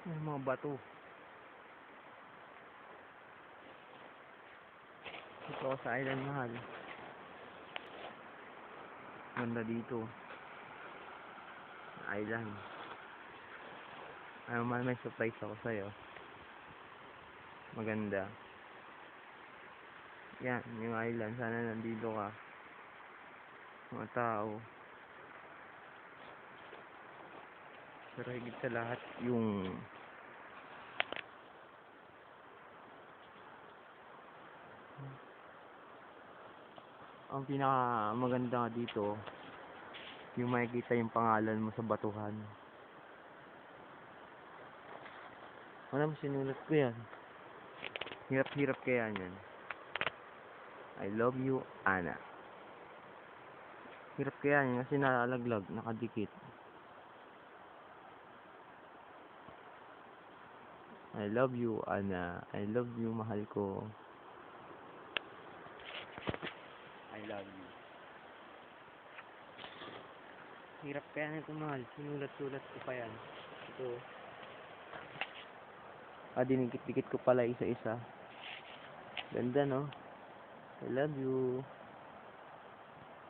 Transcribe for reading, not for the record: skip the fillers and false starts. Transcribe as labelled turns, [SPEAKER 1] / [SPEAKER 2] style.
[SPEAKER 1] Yung mga bato. Ito ako sa Island Mahal. Ganda dito. Island. Ano man, may surprise ako sa'yo. Maganda. Yan, yung island. Sana nandito ka. Mga tao. Pero higit sa lahat, yung ang pinaka maganda dito, yung makikita yung pangalan mo sa batuhan. Ano mo, sinulat ko yan. Hirap-hirap kaya yan. I love you, Ana. Hirap kaya yan kasi nalalaglag, nakadikit. I love you, Ana. I love you, mahal ko. I love you. Hirap kaya nito, mahal. Sinulat-sulat ko pa yan. Ito. Dinikit-dikit ko pala isa-isa. Ganda, no? I love you.